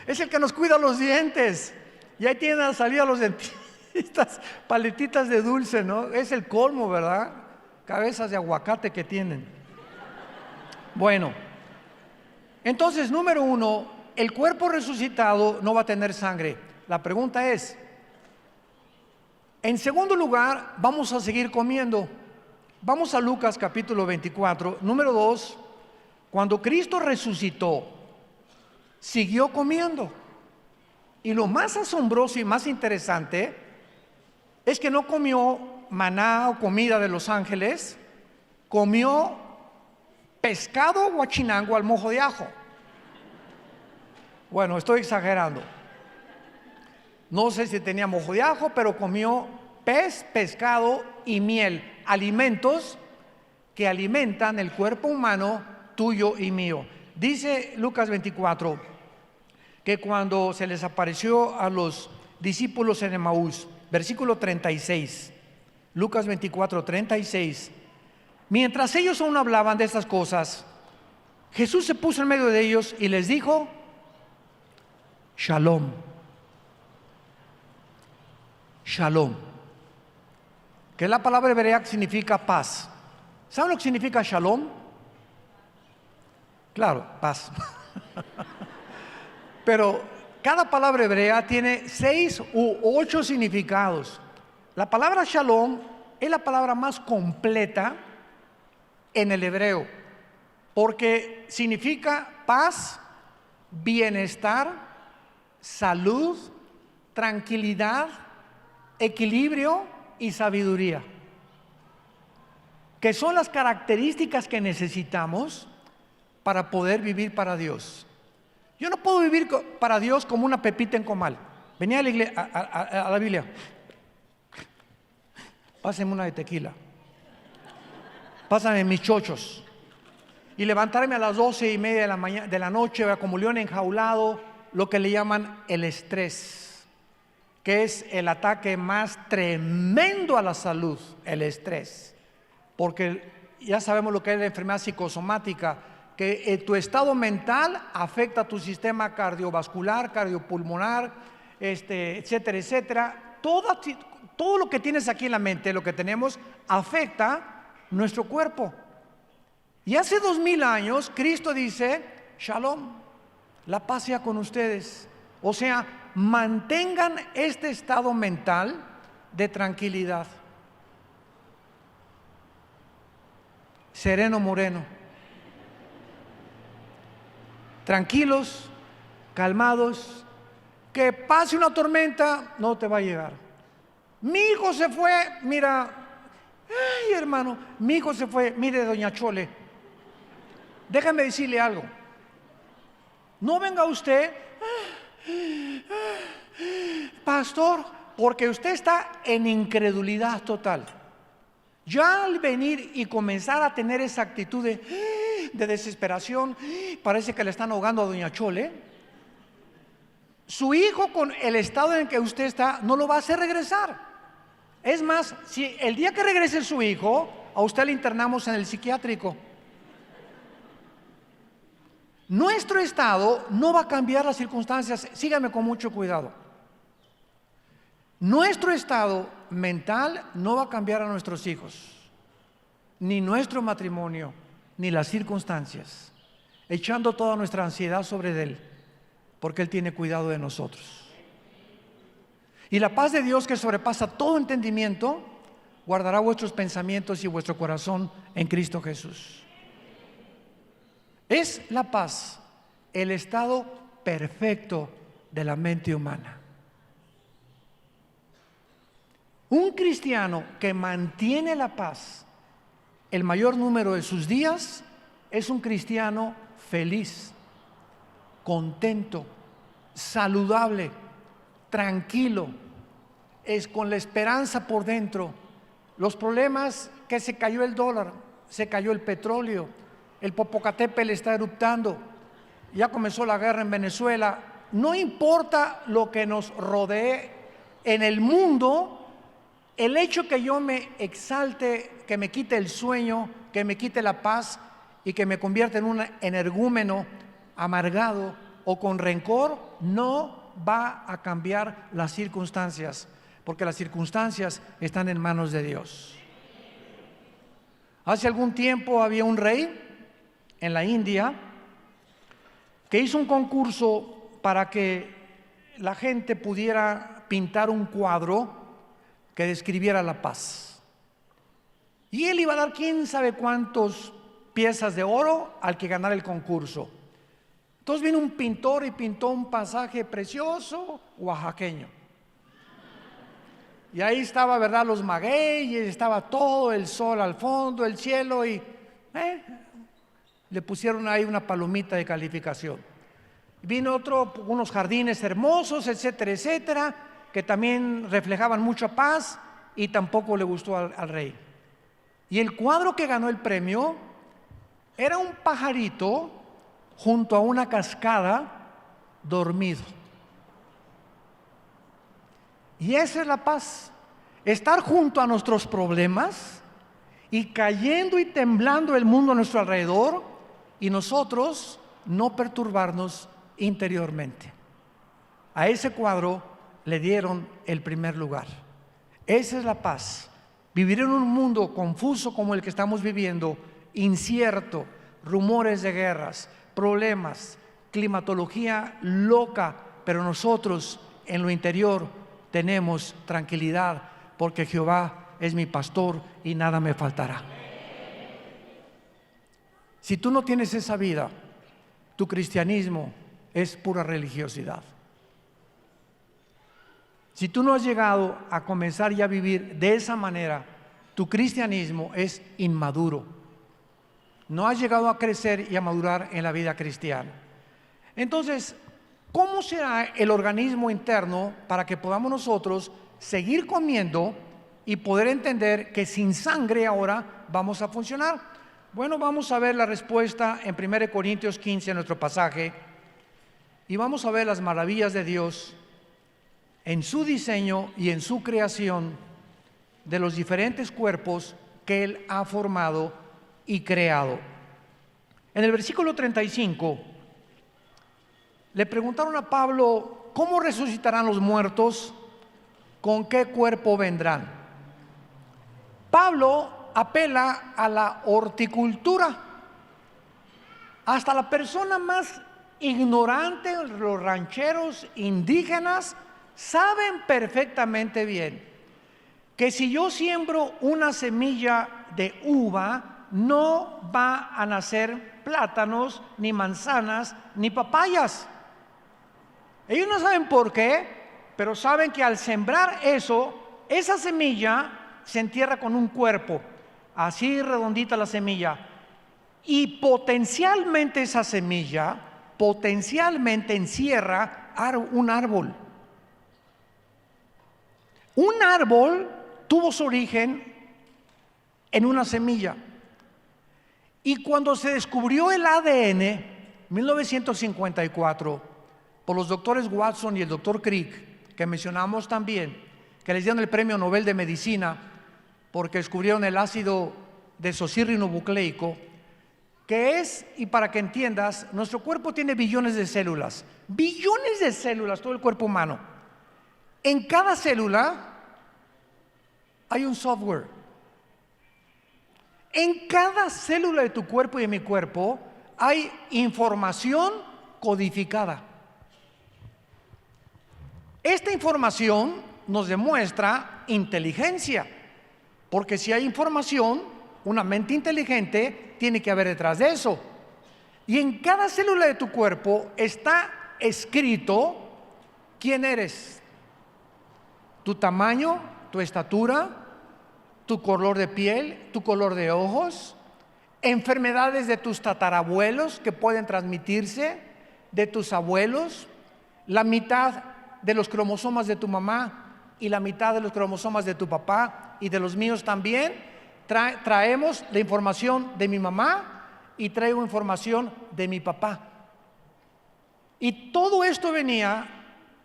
Es el que nos cuida los dientes. Y ahí tienen a la salida los dentistas, paletitas de dulce, ¿no? Es el colmo, ¿verdad? Cabezas de aguacate que tienen. Bueno, entonces, número 1, el cuerpo resucitado no va a tener sangre. La pregunta es, en segundo lugar, vamos a seguir comiendo. Vamos a Lucas capítulo 24, número 2. Cuando Cristo resucitó, siguió comiendo. Y lo más asombroso y más interesante es que no comió maná o comida de los ángeles, comió pescado guachinango al mojo de ajo. Bueno, estoy exagerando. No sé si tenía mojo de ajo, pero comió pez, pescado y miel, alimentos que alimentan el cuerpo humano tuyo y mío. Dice Lucas 24 que cuando se les apareció a los discípulos en Emaús, versículo 36, Lucas 24, 36, mientras ellos aún hablaban de estas cosas, Jesús se puso en medio de ellos y les dijo: Shalom. Shalom, que la palabra hebrea que significa paz. ¿Saben lo que significa shalom? Claro, paz. Pero cada palabra hebrea tiene 6 u 8 significados. La palabra shalom es la palabra más completa en el hebreo, porque significa paz, bienestar, salud, tranquilidad, equilibrio y sabiduría, que son las características que necesitamos para poder vivir para Dios. Yo no puedo vivir para Dios como una pepita en comal. Venía a la iglesia, a la Biblia. Pásame una de tequila. Pásame mis chochos. Y levantarme a las 12:30 de la noche como león enjaulado, lo que le llaman el estrés, que es el ataque más tremendo a la salud, el estrés. Porque ya sabemos lo que es la enfermedad psicosomática, que tu estado mental afecta a tu sistema cardiovascular, cardiopulmonar, etcétera, etcétera. Todo lo que tienes aquí en la mente, lo que tenemos, afecta nuestro cuerpo. Y hace 2000 años, Cristo dice: Shalom, la paz sea con ustedes. O sea, mantengan este estado mental de tranquilidad. Sereno moreno. Tranquilos, calmados, que pase una tormenta, no te va a llegar. Mi hijo se fue, mira, ay hermano, mi hijo se fue, mire doña Chole, déjame decirle algo. No venga usted, pastor, porque usted está en incredulidad total. Ya al venir y comenzar a tener esa actitud de desesperación, parece que le están ahogando a doña Chole. Su hijo, con el estado en que usted está, no lo va a hacer regresar. Es más, si el día que regrese su hijo, a usted le internamos en el psiquiátrico. Nuestro estado no va a cambiar las circunstancias. Síganme con mucho cuidado. Nuestro estado mental no va a cambiar a nuestros hijos, ni nuestro matrimonio, ni las circunstancias, echando toda nuestra ansiedad sobre Él, porque Él tiene cuidado de nosotros. Y la paz de Dios, que sobrepasa todo entendimiento, guardará vuestros pensamientos y vuestro corazón en Cristo Jesús. Es la paz el estado perfecto de la mente humana. Un cristiano que mantiene la paz el mayor número de sus días es un cristiano feliz, contento, saludable, tranquilo, es con la esperanza por dentro. Los problemas, que se cayó el dólar, se cayó el petróleo, el Popocatépetl está eruptando, ya comenzó la guerra en Venezuela. No importa lo que nos rodee en el mundo, el hecho que yo me exalte, que me quite el sueño, que me quite la paz y que me convierta en un energúmeno amargado o con rencor, no va a cambiar las circunstancias, porque las circunstancias están en manos de Dios. Hace algún tiempo había un rey en la India que hizo un concurso para que la gente pudiera pintar un cuadro que describiera la paz. Y él iba a dar quién sabe cuántas piezas de oro al que ganara el concurso. Entonces vino un pintor y pintó un pasaje precioso oaxaqueño. Y ahí estaba, ¿verdad?, los magueyes, estaba todo el sol al fondo, el cielo, y le pusieron ahí una palomita de calificación. Vino otro, unos jardines hermosos, etcétera, etcétera, que también reflejaban mucha paz, y tampoco le gustó al rey. Y el cuadro que ganó el premio era un pajarito junto a una cascada dormido. Y esa es la paz, estar junto a nuestros problemas y cayendo y temblando el mundo a nuestro alrededor, y nosotros no perturbarnos interiormente. A ese cuadro le dieron el primer lugar. Esa es la paz. Vivir en un mundo confuso como el que estamos viviendo, incierto, rumores de guerras, problemas, climatología loca, pero nosotros en lo interior tenemos tranquilidad, porque Jehová es mi pastor y nada me faltará. Si tú no tienes esa vida, tu cristianismo es pura religiosidad. Si tú no has llegado a comenzar ya a vivir de esa manera, tu cristianismo es inmaduro. No has llegado a crecer y a madurar en la vida cristiana. Entonces, ¿cómo será el organismo interno para que podamos nosotros seguir comiendo y poder entender que sin sangre ahora vamos a funcionar? Bueno, vamos a ver la respuesta en 1 Corintios 15, en nuestro pasaje, y vamos a ver las maravillas de Dios en su diseño y en su creación de los diferentes cuerpos que Él ha formado y creado. En el versículo 35 le preguntaron a Pablo: ¿cómo resucitarán los muertos? ¿Con qué cuerpo vendrán? Pablo apela a la horticultura. Hasta la persona más ignorante, los rancheros indígenas, saben perfectamente bien que si yo siembro una semilla de uva, no va a nacer plátanos, ni manzanas, ni papayas. Ellos no saben por qué, pero saben que al sembrar eso, esa semilla se entierra con un cuerpo, así redondita la semilla, y potencialmente esa semilla, potencialmente encierra un árbol. Un árbol tuvo su origen en una semilla. Y cuando se descubrió el ADN, 1954, por los doctores Watson y el doctor Crick, que mencionamos también, que les dieron el premio Nobel de Medicina porque descubrieron el ácido desoxirribonucleico, que es, y para que entiendas, nuestro cuerpo tiene billones de células, todo el cuerpo humano. En cada célula hay un software. En cada célula de tu cuerpo y de mi cuerpo hay información codificada. Esta información nos demuestra inteligencia, porque si hay información, una mente inteligente tiene que haber detrás de eso. Y en cada célula de tu cuerpo está escrito quién eres, tu tamaño, tu estatura, tu color de piel, tu color de ojos, enfermedades de tus tatarabuelos que pueden transmitirse, de tus abuelos, la mitad de los cromosomas de tu mamá y la mitad de los cromosomas de tu papá y de los míos también. Traemos la información de mi mamá y traigo información de mi papá. Y todo esto venía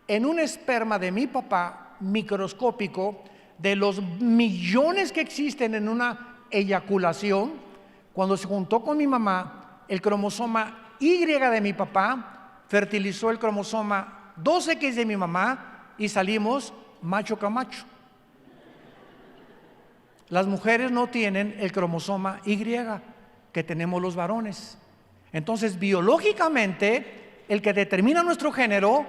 en un esperma de mi papá microscópico, de los millones que existen en una eyaculación. Cuando se juntó con mi mamá, el cromosoma Y de mi papá fertilizó el cromosoma 2X de mi mamá y salimos macho camacho. Las mujeres no tienen el cromosoma Y que tenemos los varones. Entonces, biológicamente, el que determina nuestro género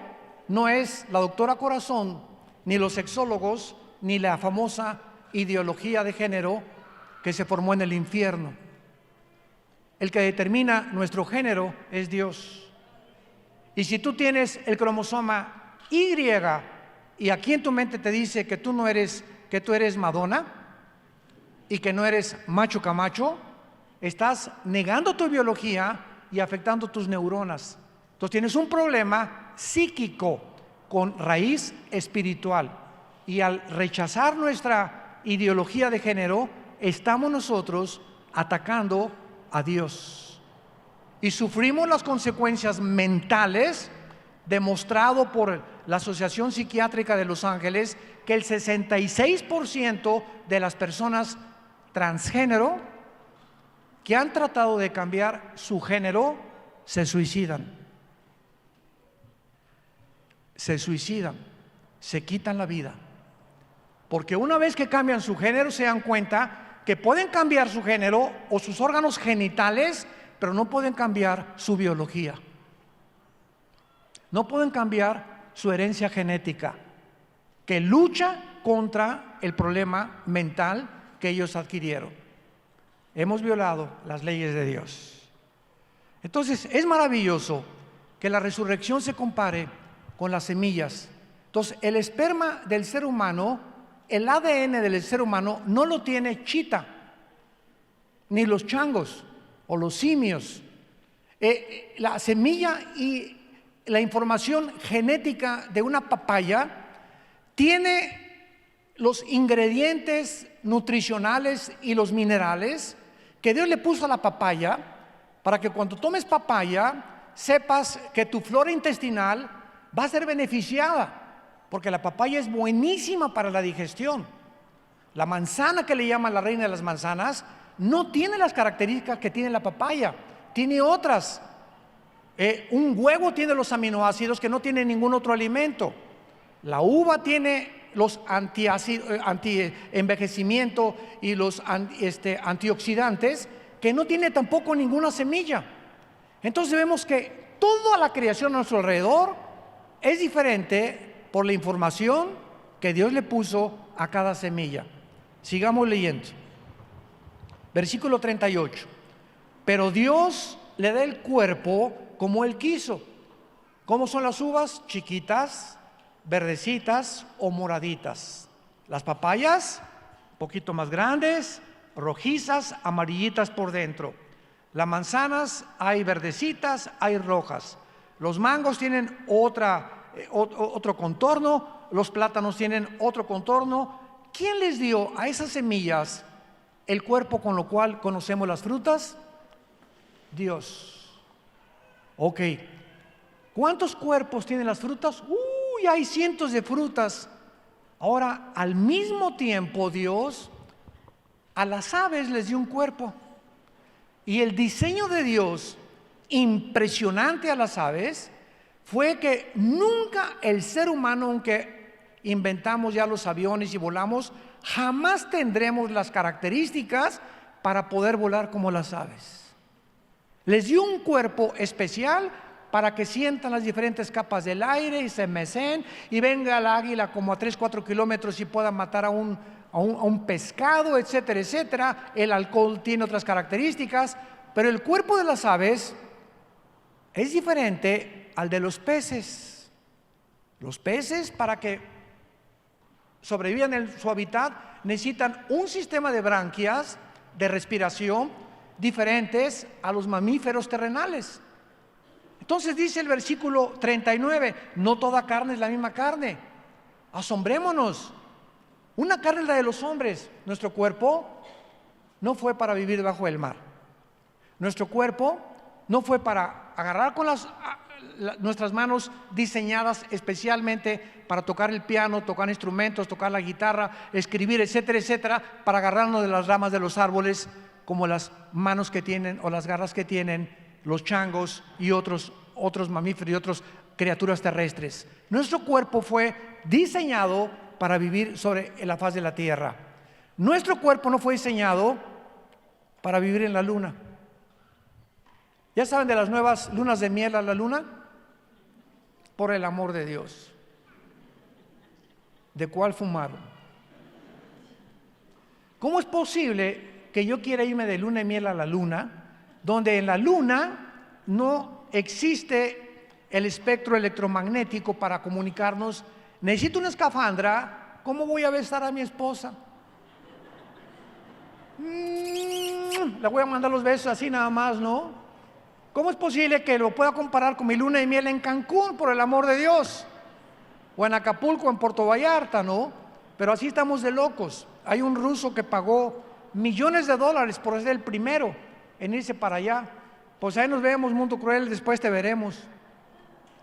no es la doctora Corazón, ni los sexólogos, ni la famosa ideología de género que se formó en el infierno. El que determina nuestro género es Dios. Y si tú tienes el cromosoma Y aquí en tu mente te dice que tú eres Madonna y que no eres macho camacho, estás negando tu biología y afectando tus neuronas. Entonces tienes un problema psíquico con raíz espiritual. Y al rechazar nuestra ideología de género, estamos nosotros atacando a Dios. Y sufrimos las consecuencias mentales, demostrado por la Asociación Psiquiátrica de Los Ángeles, que el 66% de las personas transgénero que han tratado de cambiar su género se suicidan. Se quitan la vida. Porque una vez que cambian su género se dan cuenta que pueden cambiar su género o sus órganos genitales, pero no pueden cambiar su biología. No pueden cambiar su herencia genética, que lucha contra el problema mental que ellos adquirieron. Hemos violado las leyes de Dios. Entonces, es maravilloso que la resurrección se compare con las semillas. Entonces, el esperma del ser humano, el ADN del ser humano no lo tiene chita, ni los changos o los simios. La semilla y la información genética de una papaya tiene los ingredientes nutricionales y los minerales que Dios le puso a la papaya para que cuando tomes papaya sepas que tu flora intestinal va a ser beneficiada, porque la papaya es buenísima para la digestión. La manzana, que le llaman la reina de las manzanas, no tiene las características que tiene la papaya, tiene otras. Un huevo tiene los aminoácidos que no tiene ningún otro alimento. La uva tiene los anti-envejecimiento y los antioxidantes que no tiene tampoco ninguna semilla. Entonces vemos que toda la creación a nuestro alrededor es diferente por la información que Dios le puso a cada semilla. Sigamos leyendo. Versículo 38. Pero Dios le da el cuerpo como Él quiso. ¿Cómo son las uvas? Chiquitas, verdecitas o moraditas. Las papayas, un poquito más grandes, rojizas, amarillitas por dentro. Las manzanas hay verdecitas, hay rojas. Los mangos tienen otro contorno, los plátanos tienen otro contorno. ¿Quién les dio a esas semillas el cuerpo con lo cual conocemos las frutas? Dios. Ok. ¿Cuántos cuerpos tienen las frutas? Uy, hay cientos de frutas. Ahora, al mismo tiempo, Dios a las aves les dio un cuerpo. Y el diseño de Dios, impresionante a las aves, fue que nunca el ser humano, aunque inventamos ya los aviones y volamos, jamás tendremos las características para poder volar como las aves. Les dio un cuerpo especial para que sientan las diferentes capas del aire y se mecen y venga el águila como a 3-4 kilómetros y pueda matar a un pescado, etcétera, etcétera. El alcohol tiene otras características, pero el cuerpo de las aves es diferente al de los peces. Los peces, para que sobrevivan en su hábitat, necesitan un sistema de branquias de respiración diferentes a los mamíferos terrenales. Entonces dice el versículo 39, no toda carne es la misma carne. Asombrémonos. Una carne es la de los hombres. Nuestro cuerpo no fue para vivir bajo el mar. Nuestro cuerpo no fue para agarrar con nuestras manos diseñadas especialmente para tocar el piano, tocar instrumentos, tocar la guitarra, escribir, etcétera, etcétera, para agarrarnos de las ramas de los árboles, como las manos que tienen o las garras que tienen los changos y otros mamíferos y otras criaturas terrestres. Nuestro cuerpo fue diseñado para vivir sobre la faz de la tierra. Nuestro cuerpo no fue diseñado para vivir en la luna. ¿Ya saben de las nuevas lunas de miel a la luna? Por el amor de Dios. ¿De cuál fumaron? ¿Cómo es posible que yo quiera irme de luna de miel a la luna, donde en la luna no existe el espectro electromagnético para comunicarnos? Necesito una escafandra. ¿Cómo voy a besar a mi esposa? Le voy a mandar los besos así nada más, ¿no? ¿Cómo es posible que lo pueda comparar con mi luna de miel en Cancún, por el amor de Dios? O en Acapulco, en Puerto Vallarta, ¿no? Pero así estamos de locos. Hay un ruso que pagó millones de dólares por ser el primero en irse para allá. Pues ahí nos vemos, mundo cruel, después te veremos.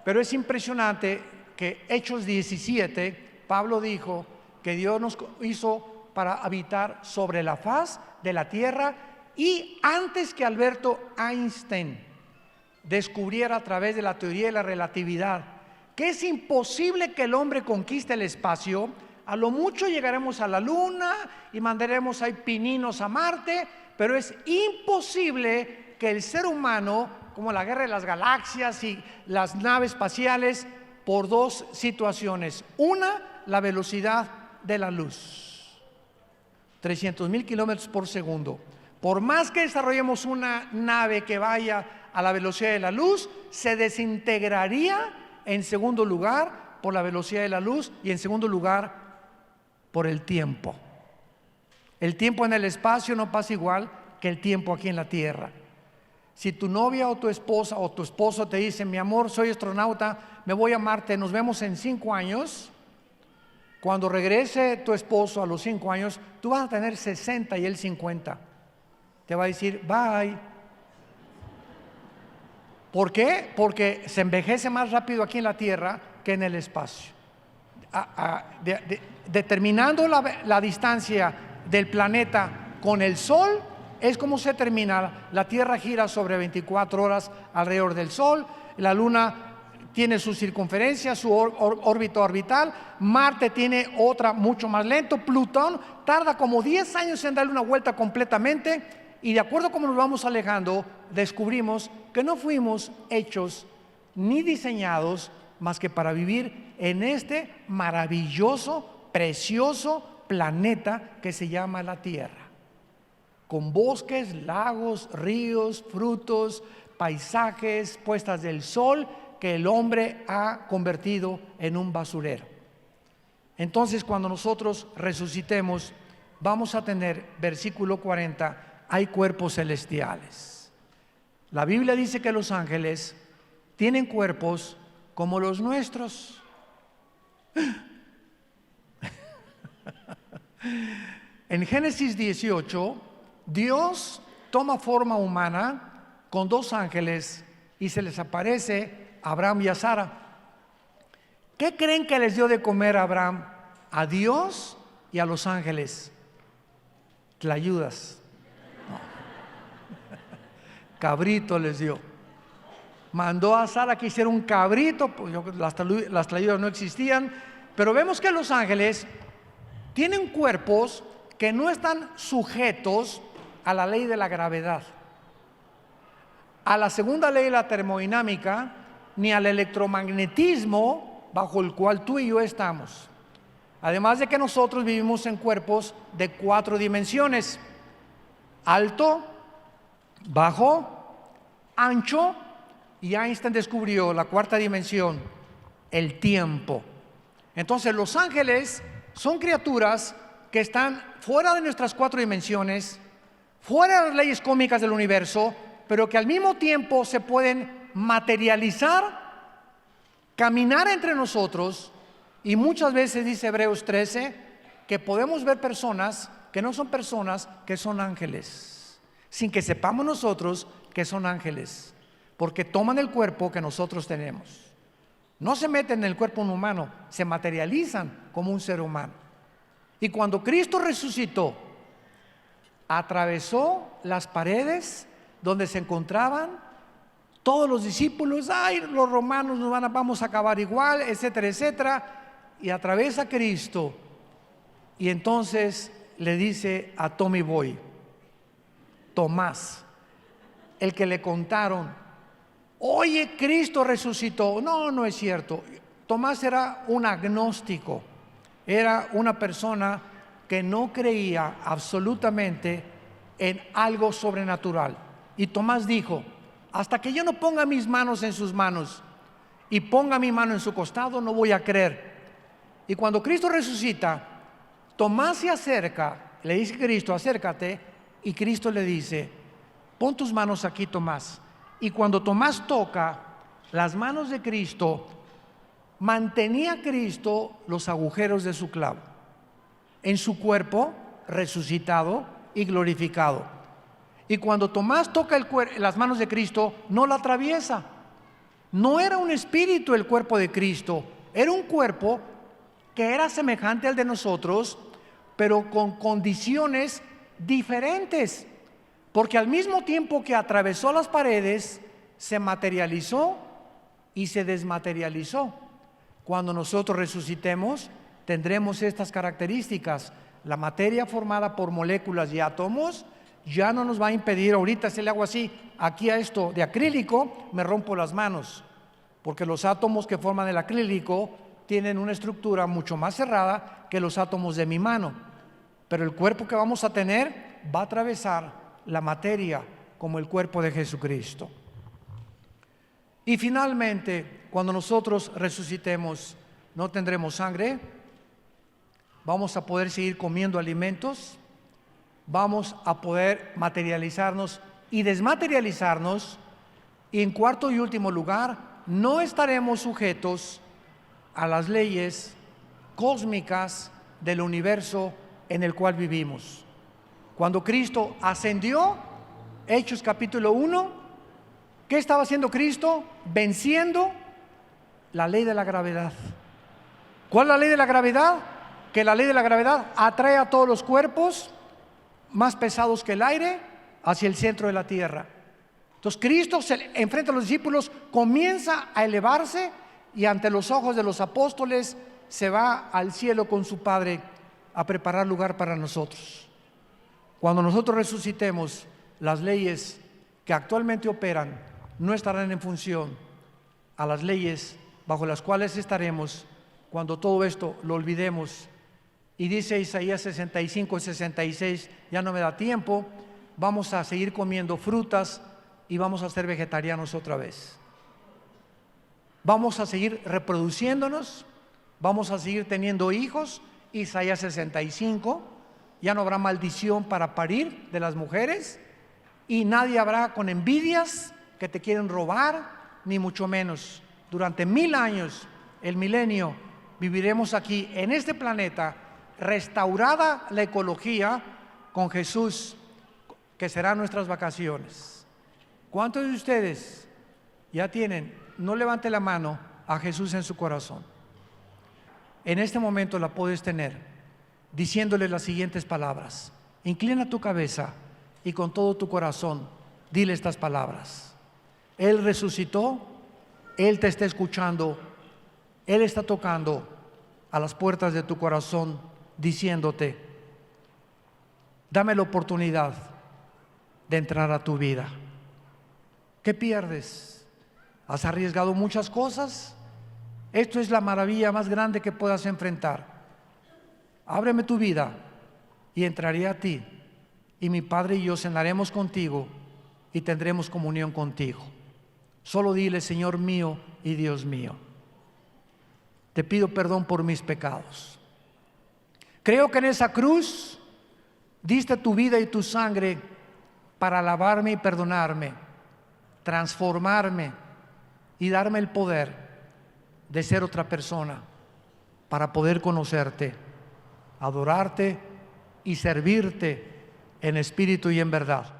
Pero es impresionante que Hechos 17, Pablo dijo que Dios nos hizo para habitar sobre la faz de la tierra, y antes que Alberto Einstein descubriera a través de la teoría de la relatividad que es imposible que el hombre conquiste el espacio, a lo mucho llegaremos a la luna y mandaremos ahí pininos a Marte, pero es imposible que el ser humano, como la guerra de las galaxias y las naves espaciales, por dos situaciones. Una, la velocidad de la luz, 300,000 kilómetros por segundo. Por más que desarrollemos una nave que vaya a la velocidad de la luz, se desintegraría, en segundo lugar, por la velocidad de la luz, y en segundo lugar, por el tiempo. El tiempo en el espacio no pasa igual que el tiempo aquí en la tierra. Si tu novia o tu esposa o tu esposo te dice: mi amor, soy astronauta, me voy a Marte, nos vemos en 5 años, cuando regrese tu esposo a los 5 años, tú vas a tener 60 y él 50. Te va a decir: bye. ¿Por qué? Porque se envejece más rápido aquí en la tierra que en el espacio. Determinando la distancia del planeta con el Sol, es como se termina. La Tierra gira sobre 24 horas alrededor del Sol, la Luna tiene su circunferencia, su órbita orbital, Marte tiene otra mucho más lento, Plutón tarda como 10 años en darle una vuelta completamente, y de acuerdo a cómo nos vamos alejando, descubrimos que no fuimos hechos ni diseñados más que para vivir en este maravilloso, precioso planeta que se llama la Tierra, con bosques, lagos, ríos, frutos, paisajes, puestas del sol que el hombre ha convertido en un basurero. Entonces, cuando nosotros resucitemos, vamos a tener, versículo 40, hay cuerpos celestiales. La Biblia dice que los ángeles tienen cuerpos como los nuestros. En Génesis 18, Dios toma forma humana con 2 ángeles y se les aparece a Abraham y a Sara. ¿Qué creen que les dio de comer a Abraham? A Dios y a los ángeles. Tlayudas. No. Cabrito les dio. Mandó a Sara que hiciera un cabrito, pues las tlayudas no existían, pero vemos que los ángeles tienen cuerpos que no están sujetos a la ley de la gravedad, a la segunda ley de la termodinámica, ni al electromagnetismo bajo el cual tú y yo estamos. Además de que nosotros vivimos en cuerpos de 4 dimensiones: alto, bajo, ancho, y Einstein descubrió la 4ª dimensión, el tiempo. Entonces los ángeles son criaturas que están fuera de nuestras 4 dimensiones, fuera de las leyes cósmicas del universo, pero que al mismo tiempo se pueden materializar, caminar entre nosotros, y muchas veces dice Hebreos 13 que podemos ver personas que no son personas, que son ángeles, sin que sepamos nosotros que son ángeles, porque toman el cuerpo que nosotros tenemos. No se meten en el cuerpo humano, se materializan como un ser humano. Y cuando Cristo resucitó, atravesó las paredes donde se encontraban todos los discípulos. Ay, los romanos vamos a acabar igual, etcétera, etcétera. Y atraviesa Cristo. Y entonces le dice a Tommy Boy, Tomás, el que le contaron, oye, Cristo resucitó. No, no es cierto. Tomás era un agnóstico, era una persona que no creía absolutamente en algo sobrenatural. Y Tomás dijo, hasta que yo no ponga mis manos en sus manos y ponga mi mano en su costado, no voy a creer. Y cuando Cristo resucita, Tomás se acerca, le dice Cristo, acércate, y Cristo le dice, pon tus manos aquí, Tomás. Y cuando Tomás toca las manos de Cristo, mantenía Cristo los agujeros de su clavo en su cuerpo resucitado y glorificado. Y cuando Tomás toca las manos de Cristo, no la atraviesa. No era un espíritu el cuerpo de Cristo, era un cuerpo que era semejante al de nosotros, pero con condiciones diferentes, porque al mismo tiempo que atravesó las paredes, se materializó y se desmaterializó. Cuando nosotros resucitemos, tendremos estas características. La materia formada por moléculas y átomos ya no nos va a impedir. Ahorita si le hago así, aquí a esto de acrílico, me rompo las manos, porque los átomos que forman el acrílico tienen una estructura mucho más cerrada que los átomos de mi mano. Pero el cuerpo que vamos a tener va a atravesar la materia como el cuerpo de Jesucristo. Y finalmente, cuando nosotros resucitemos, no tendremos sangre, vamos a poder seguir comiendo alimentos, vamos a poder materializarnos y desmaterializarnos, y en cuarto y último lugar, no estaremos sujetos a las leyes cósmicas del universo en el cual vivimos. Cuando Cristo ascendió, Hechos capítulo 1, ¿qué estaba haciendo Cristo? Venciendo la ley de la gravedad. ¿Cuál es la ley de la gravedad? Que la ley de la gravedad atrae a todos los cuerpos más pesados que el aire hacia el centro de la tierra. Entonces Cristo se enfrenta a los discípulos, comienza a elevarse y ante los ojos de los apóstoles se va al cielo con su Padre a preparar lugar para nosotros. Cuando nosotros resucitemos, las leyes que actualmente operan no estarán en función a las leyes bajo las cuales estaremos cuando todo esto lo olvidemos. Y dice Isaías 65, 66, ya no me da tiempo, vamos a seguir comiendo frutas y vamos a ser vegetarianos otra vez. Vamos a seguir reproduciéndonos, vamos a seguir teniendo hijos. Isaías 65, ya no habrá maldición para parir de las mujeres, y nadie habrá con envidias que te quieren robar, ni mucho menos. Durante 1000 años, el milenio, viviremos aquí en este planeta, restaurada la ecología con Jesús, que serán nuestras vacaciones. ¿Cuántos de ustedes ya tienen, no levante la mano, a Jesús en su corazón? En este momento la puedes tener diciéndole las siguientes palabras. Inclina tu cabeza y con todo tu corazón dile estas palabras. Él resucitó, Él te está escuchando, Él está tocando a las puertas de tu corazón diciéndote, dame la oportunidad de entrar a tu vida. ¿Qué pierdes? ¿Has arriesgado muchas cosas? Esto es la maravilla más grande que puedas enfrentar. Ábreme tu vida y entraré a ti, y mi Padre y yo cenaremos contigo y tendremos comunión contigo. Solo dile, Señor mío y Dios mío, te pido perdón por mis pecados. Creo que en esa cruz diste tu vida y tu sangre para lavarme y perdonarme, transformarme y darme el poder de ser otra persona para poder conocerte, adorarte y servirte en espíritu y en verdad.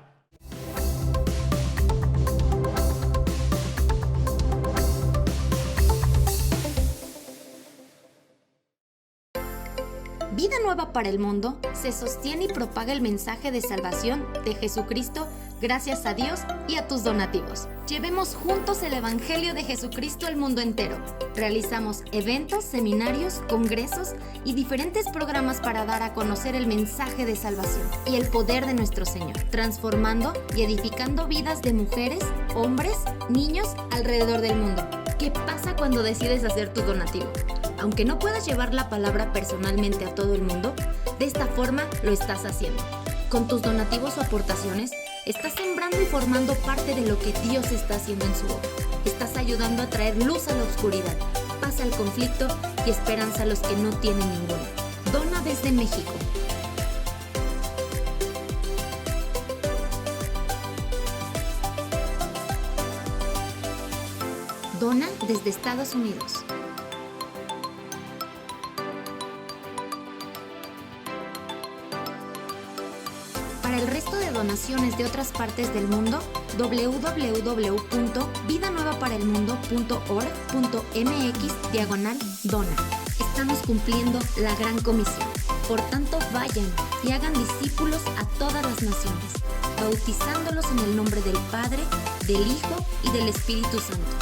Vida Nueva para el Mundo se sostiene y propaga el mensaje de salvación de Jesucristo gracias a Dios y a tus donativos. Llevemos juntos el Evangelio de Jesucristo al mundo entero. Realizamos eventos, seminarios, congresos y diferentes programas para dar a conocer el mensaje de salvación y el poder de nuestro Señor, transformando y edificando vidas de mujeres, hombres, niños alrededor del mundo. ¿Qué pasa cuando decides hacer tu donativo? Aunque no puedas llevar la palabra personalmente a todo el mundo, de esta forma lo estás haciendo. Con tus donativos o aportaciones, estás sembrando y formando parte de lo que Dios está haciendo en su obra. Estás ayudando a traer luz a la oscuridad, paz al conflicto y esperanza a los que no tienen ninguna. Dona desde México. Dona desde Estados Unidos. Para el resto de donaciones de otras partes del mundo, www.vidanuevaparelmundo.org.mx/dona. Estamos cumpliendo la gran comisión. Por tanto, vayan y hagan discípulos a todas las naciones, bautizándolos en el nombre del Padre, del Hijo y del Espíritu Santo,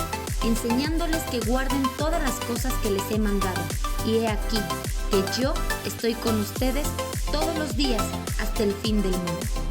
enseñándoles que guarden todas las cosas que les he mandado. Y he aquí que yo estoy con ustedes todos los días hasta el fin del mundo.